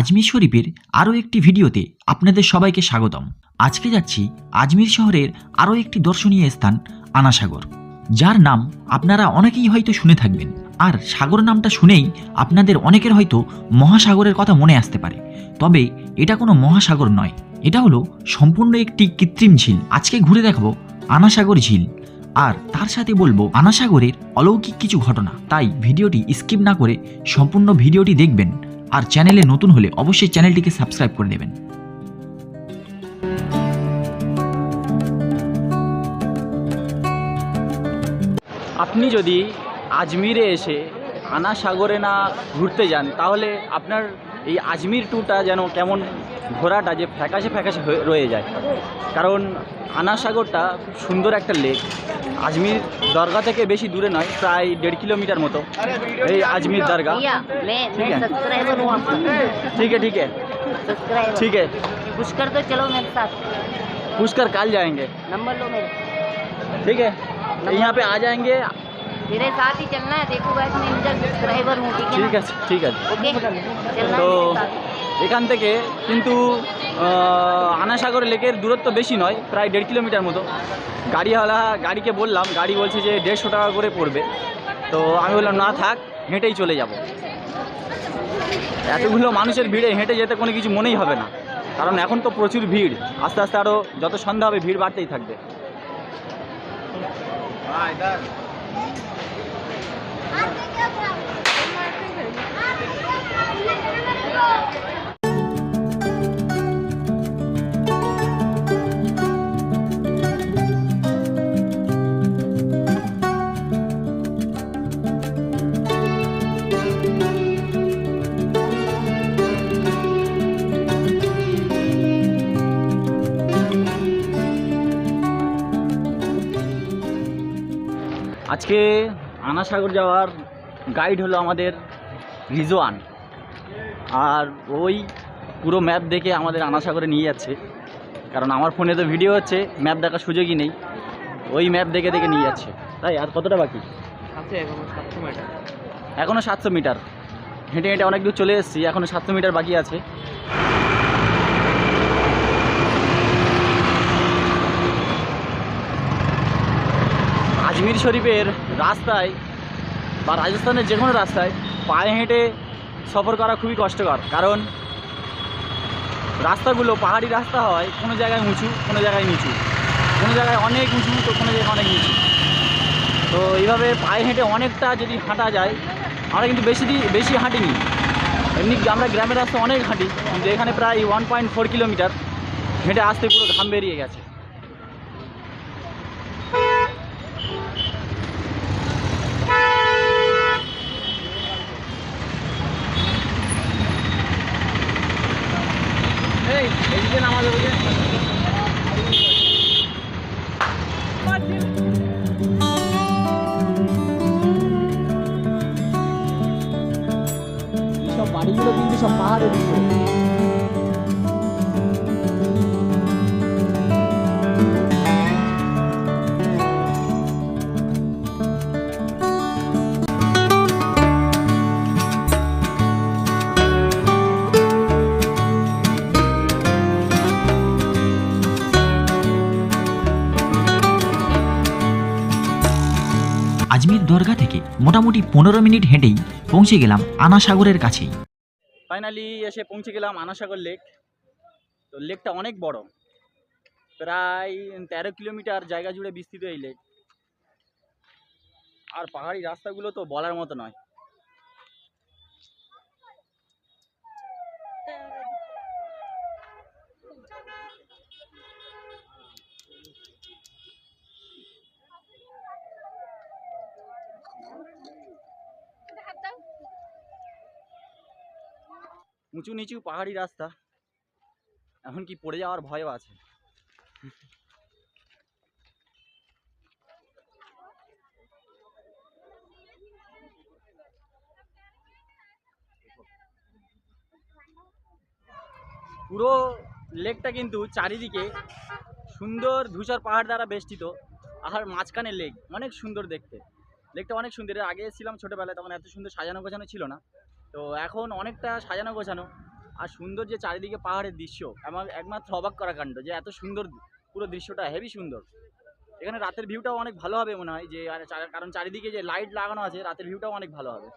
আজমির শরীফের আরও একটি ভিডিওতে আপনাদের সবাইকে স্বাগতম। আজকে যাচ্ছি আজমির শহরের আরও একটি দর্শনীয় স্থান আনাসাগর, যার নাম আপনারা অনেকেই হয়তো শুনে থাকবেন। আর সাগর নামটা শুনেই আপনাদের অনেকের হয়তো মহাসাগরের কথা মনে আসতে পারে, তবে এটা কোনো মহাসাগর নয়, এটা হলো সম্পূর্ণ একটি কৃত্রিম ঝিল। আজকে ঘুরে দেখাবো আনাসাগর ঝিল, আর তার সাথে বলবো আনাসাগরের অলৌকিক কিছু ঘটনা। তাই ভিডিওটি স্কিপ না করে সম্পূর্ণ ভিডিওটি দেখবেন, আর চ্যানেলে নতুন হলে অবশ্যই চ্যানেলটিকে সাবস্ক্রাইব করে দেবেন। আপনি যদি আজমিরে এসে আনাসাগরে না ঘুরতে যান, তাহলে আপনার এই আজমির ট্যুরটা যেন কেমন ঘোরাটা যে ফ্যাকাশে ফ্যাকাশে রয়ে যায়। কারণ আনাসাগরটা খুব সুন্দর একটা লেক। আজমির দরগা থেকে বেশি দূরে নয়, প্রায় 1.5 কিলোমিটার মতো এই আজমির দরগা। ठीक है ठीक है पुष्कर तो चलो मेरे साथ, पुष्कर कल जाएंगे, नंबर लो मेरे, ठीक है यहाँ पे आ जाएंगे। मेरे साथ ही चलना है। देखो गाइस, मैं इधर सब्सक्राइबर हूँ, ठीक है ঠিক ना? আছে ঠিক আছে। ओके, चलना তো है मेरे साथ। এখান থেকে কিন্তু আনাসাগর লেকের দূরত্ব বেশি নয়, প্রায় 1.5 কিলোমিটার মতো। গাড়িকে বললাম, গাড়ি বলছে যে 150 টাকা করে পড়বে। তো আমি বললাম না থাক, হেঁটেই চলে যাব। এতগুলো মানুষের ভিড়ে হেঁটে যেতে কোনো কিছু মনেই হবে না, কারণ এখন তো প্রচুর ভিড়। আস্তে আস্তে আরও যত সন্ধ্যা হবে ভিড় বাড়তেই থাকবে। আজকে আনাসাগর যাওয়ার গাইড হলো আমাদের রিজওয়ান, আর ওই পুরো ম্যাপ দেখে আমাদের আনাসাগরে নিয়ে যাচ্ছে। কারণ আমার ফোনে তো ভিডিও হচ্ছে, ম্যাপ দেখার সুযোগই নেই, ওই ম্যাপ দেখে দেখে নিয়ে যাচ্ছে। তাই আর কতটা বাকি আছে? এখনও 700 মিটার হেঁটে হেঁটে অনেক দূর চলে এসেছি, এখনও 700 মিটার বাকি আছে। আজমির শরীফের রাস্তায় বা রাজস্থানের যে কোনো রাস্তায় পায়ে হেঁটে সফর করা খুবই কষ্টকর, কারণ রাস্তাগুলো পাহাড়ি রাস্তা হয়, কোনো জায়গায় উঁচু, কোনো জায়গায় নিচু, কোনো জায়গায় অনেক উঁচু তো কোনো জায়গায় অনেক নিচু। তো এইভাবে পায়ে হেঁটে অনেকটা যদি হাঁটা যায়, আমরা কিন্তু বেশি হাঁটিনি। এমনি আমরা গ্রামের রাস্তা অনেক হাঁটি, কিন্তু এখানে প্রায় 1.4 কিলোমিটার হেঁটে আসতে পুরো ঘাম বেরিয়ে গেছে। এইদিকে নামা যাবে যে সব বাড়িগুলো কিন্তু সব পাহাড়ের উপরে। আজমির দরগা থেকে মোটামুটি 15 মিনিট হেঁটেই পৌঁছে গেলাম আনাসাগরের কাছেই। ফাইনালি এসে পৌঁছে গেলাম আনাসাগর লেক। তো লেকটা অনেক বড়, প্রায় 13 কিলোমিটার জায়গা জুড়ে বিস্তৃত এই লেক। আর পাহাড়ি রাস্তাগুলো তো বলার মতো নয়। উঁচু নিচু পাহাড়ি রাস্তা, এমনকি পড়ে যাওয়ার ভয়ও আছে। পুরো লেকটা কিন্তু চারিদিকে সুন্দর ধূসর পাহাড় দ্বারা বেষ্টিত, আর মাঝখানে লেক, অনেক সুন্দর দেখতে। লেকটা অনেক সুন্দর। আগে এসেছিলাম ছোটোবেলায়, তখন এত সুন্দর সাজানো গোছানো ছিল না, তো এখন অনেকটা সাজানো গোছানো। আর সুন্দর যে চারিদিকে পাহাড়ের দৃশ্য, আমার একমাত্র অবাক করা কাণ্ড যে এত সুন্দর পুরো দৃশ্যটা হেভি সুন্দর। এখানে রাতের ভিউটাও অনেক ভালো হবে মনে হয়, যে কারণ চারিদিকে যে লাইট লাগানো আছে, রাতের ভিউটাও অনেক ভালো হবে।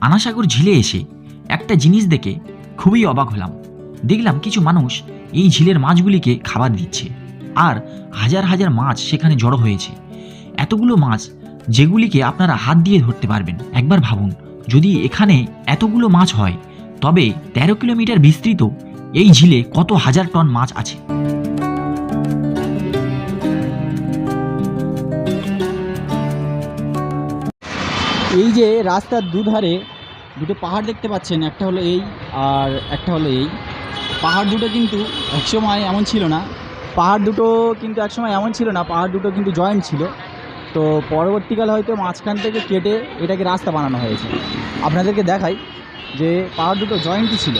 আনাসাগর ঝিলে এসে একটা জিনিস দেখে খুবই অবাক হলাম। দেখলাম কিছু মানুষ এই ঝিলের মাছগুলিকে খাবার দিচ্ছে, আর হাজার হাজার মাছ সেখানে জড়ো হয়েছে। এতগুলো মাছ যেগুলিকে আপনারা হাত দিয়ে ধরতে পারবেন। একবার ভাবুন, যদি এখানে এতগুলো মাছ হয় তবে 13 কিলোমিটার বিস্তৃত এই ঝিলে কত হাজার টন মাছ আছে। এই যে রাস্তার দুধারে দুটো পাহাড় দেখতে পাচ্ছেন, একটা হলো এই আর একটা হলো এই। পাহাড় দুটো কিন্তু একসময় এমন ছিল না, পাহাড় দুটো কিন্তু জয়েন্ট ছিল। তো পরবর্তীকালে হয়তো মাঝখান থেকে কেটে এটাকে রাস্তা বানানো হয়েছে। আপনাদেরকে দেখাই যে পাহাড় দুটো জয়েন্টই ছিল।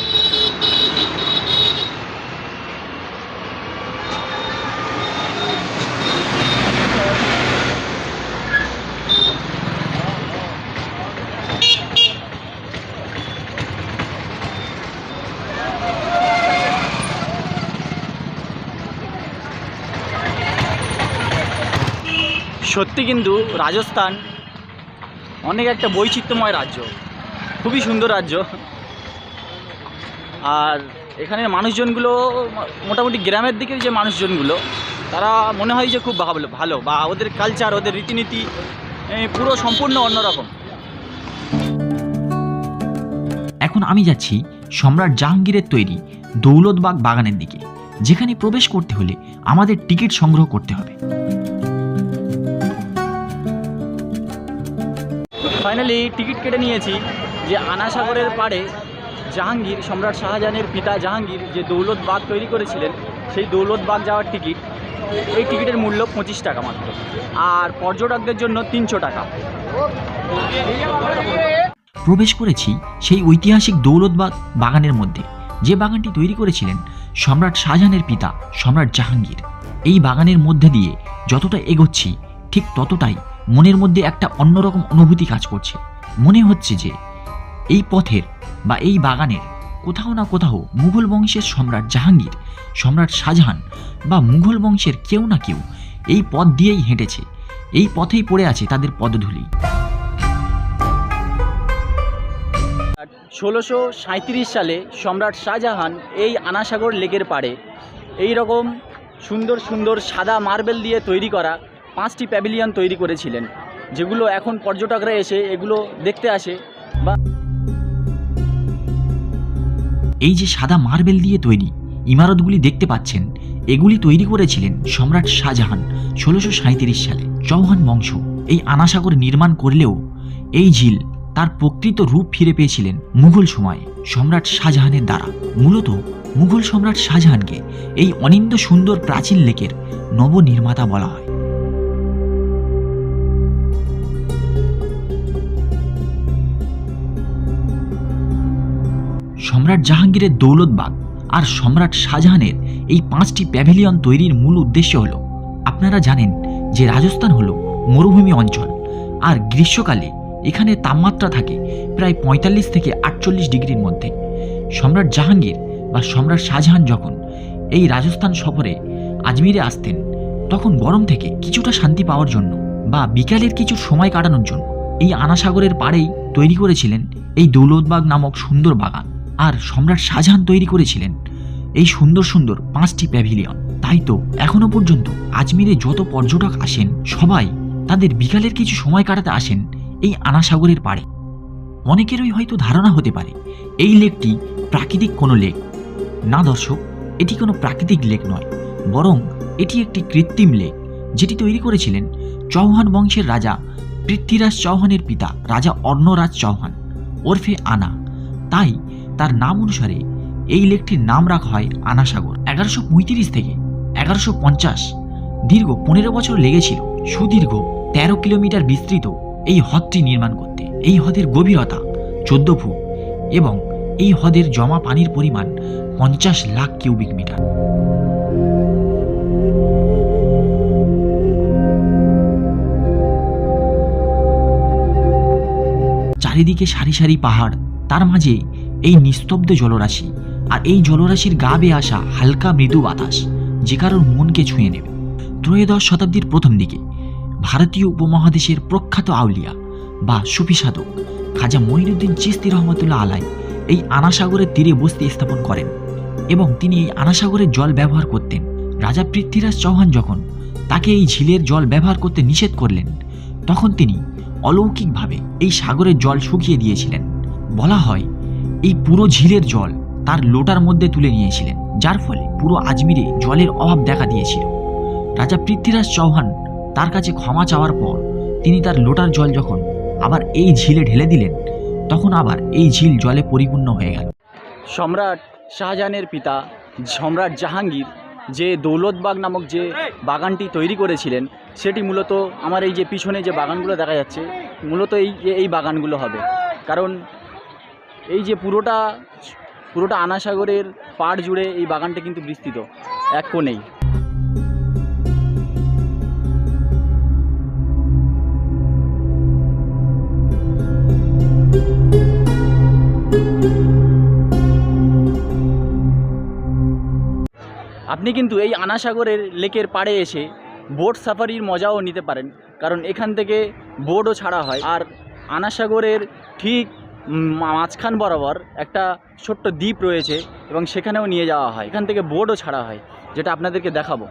সত্যি কিন্তু রাজস্থান অনেক একটা বৈচিত্র্যময় রাজ্য, খুবই সুন্দর রাজ্য। আর এখানের মানুষজনগুলো মোটামুটি গ্রামের দিকের যে মানুষজনগুলো, তারা মনে হয় যে খুব ভালো, বা ওদের কালচার, ওদের রীতিনীতি পুরো সম্পূর্ণ অন্যরকম। এখন আমি যাচ্ছি সম্রাট জাহাঙ্গীরের তৈরি দৌলতবাগ বাগানের দিকে, যেখানে প্রবেশ করতে হলে আমাদের টিকিট সংগ্রহ করতে হবে। ফাইনালি টিকিট কেটে নিয়েছি। যে আনাসাগরের পাড়ে জাহাঙ্গীর, সম্রাট শাহজাহানের পিতা জাহাঙ্গীর যে দৌলতবাগ তৈরি করেছিলেন, সেই দৌলতবাগ যাওয়ার টিকিট। এই টিকিটের মূল্য 25 টাকা মাত্র, আর পর্যটকদের জন্য 300 টাকা। প্রবেশ করেছি সেই ঐতিহাসিক দৌলতবাগ বাগানের মধ্যে, যে বাগানটি তৈরি করেছিলেন সম্রাট শাহজাহানের পিতা সম্রাট জাহাঙ্গীর। এই বাগানের মধ্যে দিয়ে যতটা এগোচ্ছি, ঠিক ততটাই মনের মধ্যে একটা অন্যরকম অনুভূতি কাজ করছে। মনে হচ্ছে যে এই পথের বা এই বাগানের কোথাও না কোথাও মুঘল বংশের সম্রাট জাহাঙ্গীর, সম্রাট শাহজাহান বা মুঘল বংশের কেউ না কেউ এই পথ দিয়েই হেঁটেছে, এই পথেই পড়ে আছে তাদের পদধূলি। 1637 সালে সম্রাট শাহজাহান এই আনাসাগর লেকের পাড়ে এই রকম সুন্দর সুন্দর সাদা মার্বেল দিয়ে তৈরি করা 5টি প্যাভিলিয়ন তৈরি করেছিলেন, যেগুলো এখন পর্যটকরা এসে এগুলো দেখতে আসে। বা এই যে সাদা মার্বেল দিয়ে তৈরি ইমারতগুলি দেখতে পাচ্ছেন, এগুলি তৈরি করেছিলেন সম্রাট শাহজাহান 1637 সালে। চৌহান বংশ এই আনাসাগর নির্মাণ করলেও এই ঝিল তার প্রকৃত রূপ ফিরে পেয়েছিলেন মুঘল সময়ে সম্রাট শাহজাহানের দ্বারা। মূলত মুঘল সম্রাট শাহজাহানকে এই অনিন্দ্য সুন্দর প্রাচীন লেকের নবনির্মাতা বলা হয়। সম্রাট জাহাঙ্গীরের দৌলতবাগ আর সম্রাট শাহজাহানের এই 5টি প্যাভিলিয়ন তৈরির মূল উদ্দেশ্য হল, আপনারা জানেন যে রাজস্থান হলো মরুভূমি অঞ্চল, আর গ্রীষ্মকালে এখানে তাপমাত্রা থাকে প্রায় 45 থেকে 48 ডিগ্রির মধ্যে। সম্রাট জাহাঙ্গীর বা সম্রাট শাহজাহান যখন এই রাজস্থান সফরে আজমিরে আসতেন, তখন গরম থেকে কিছুটা শান্তি পাওয়ার জন্য বা বিকালের কিছু সময় কাটানোর জন্য এই আনাসাগরের পাড়েই তৈরি করেছিলেন এই দৌলতবাগ নামক সুন্দর বাগান। আর সম্রাট শাহজাহান তৈরি করেছিলেন এই সুন্দর সুন্দর 5টি প্যাভিলিয়ন। তাই তো এখনো পর্যন্ত আজমিরে যত পর্যটক আসেন, সবাই তাদের বিকালের কিছু সময় কাটাতে আসেন এই আনাসাগরের পাড়ে। অনেকেরই হয়তো ধারণা হতে পারে এই লেকটি প্রাকৃতিক কোনো লেক না। দর্শক, এটি কোনো প্রাকৃতিক লেক নয়, বরং এটি একটি কৃত্রিম লেক, যেটি তৈরি করেছিলেন চৌহান বংশের রাজা পৃথ্বীরাজ চৌহানের পিতা রাজা অর্ণরাজ চৌহান ওরফে আনা। তাই তার নাম অনুসারে এই লেকটির নাম রাখা হয় আনাসাগর। 1135 থেকে 1150 দীর্ঘ 15 বছর লেগেছিল সুদীর্ঘ 13 কিলোমিটার বিস্তৃত এই হ্রদটি নির্মাণ করতে। এই হ্রদের গভীরতা 14 ফুট এবং এই হ্রদের জমা পানির পরিমাণ 50 লাখ কিউবিক মিটার। চারিদিকে সারি সারি পাহাড়, তার মাঝে এই নিস্তব্ধ জলরাশি, আর এই জলরাশির গা বেয়ে আসা হালকা মৃদু বাতাস যে কারোর মনকে ছুঁয়ে নেবে। ত্রয়োদশ শতাব্দীর প্রথম দিকে ভারতীয় উপমহাদেশের প্রখ্যাত আউলিয়া বা সুফি সাধক খাজা মঈনুদ্দিন চিশতি রহমতুল্লাহ আলাই এই আনাসাগরের তীরে বসতি স্থাপন করেন এবং তিনি এই আনাসাগরের জল ব্যবহার করতেন। রাজা পৃথ্বীরাজ চৌহান যখন তাকে এই ঝিলের জল ব্যবহার করতে নিষেধ করলেন, তখন তিনি অলৌকিকভাবে এই সাগরের জল শুকিয়ে দিয়েছিলেন। বলা হয় এই পুরো ঝিলের জল তার লোটার মধ্যে তুলে নিয়েছিলেন, যার ফলে পুরো আজমিরে জলের অভাব দেখা দিয়েছিল। রাজা পৃথ্বীরাজ চৌহান তার কাছে ক্ষমা চাওয়ার পর তিনি তার লোটার জল যখন আবার এই ঝিলে ঢেলে দিলেন, তখন আবার এই ঝিল জলে পরিপূর্ণ হয়ে গেল। সম্রাট শাহজাহানের পিতা সম্রাট জাহাঙ্গীর যে দৌলতবাগ নামক যে বাগানটি তৈরি করেছিলেন, সেটি মূলত আমার এই যে পিছনে যে বাগানগুলো দেখা যাচ্ছে, মূলত এই বাগানগুলো হবে। কারণ এই যে পুরোটা আনাসাগরের পাড় জুড়ে এই বাগানটা কিন্তু বিস্তৃত, এক কোণেই। আপনি কিন্তু এই আনাসাগরের লেকের পাড়ে এসে বোট সাফারির মজাও নিতে পারেন, কারণ এখান থেকে বোটও ছাড়া হয়। আর আনাসাগরের ঠিক মাঝখান বরাবর একটা ছোট্ট দ্বীপ রয়েছে এবং সেখানেও নিয়ে যাওয়া হয়, এখান থেকে বোটও ছাড়া হয়, যেটা আপনাদেরকে দেখাবো।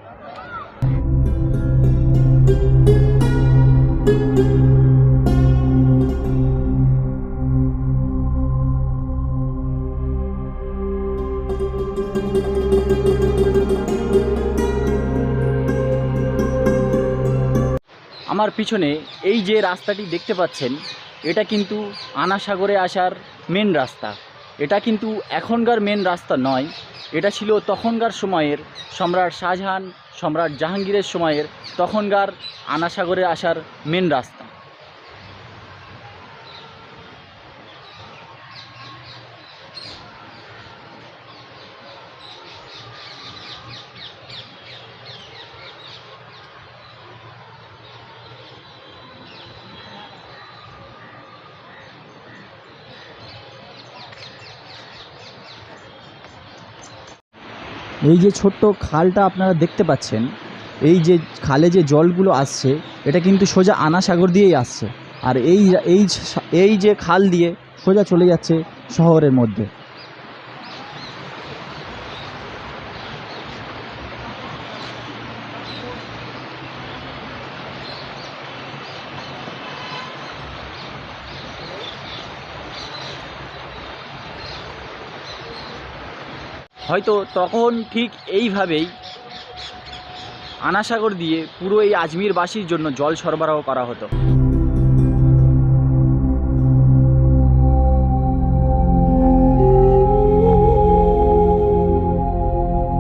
আমার পিছনে এই যে রাস্তাটি দেখতে পাচ্ছেন, এটা কিন্তু আনাসাগরে আসার মেন রাস্তা। এটা কিন্তু এখনকার মেন রাস্তা নয়, এটা ছিল তখনকার সময়ের সম্রাট শাহজাহান, সম্রাট জাহাঙ্গীরের সময়ের তখনকার আনাসাগরে আসার মেন রাস্তা। এই যে ছোট্ট খালটা আপনারা দেখতে পাচ্ছেন, এই যে খালে যে জলগুলো আসছে, এটা কিন্তু সোজা আনাসাগর দিয়েই আসছে। আর এই যে খাল দিয়ে সোজা চলে যাচ্ছে শহরের মধ্যে। হয়তো তখন ঠিক এইভাবেই আনাসাগর দিয়ে পুরো এই আজমিরবাসীর জন্য জল সরবরাহ করা হতো।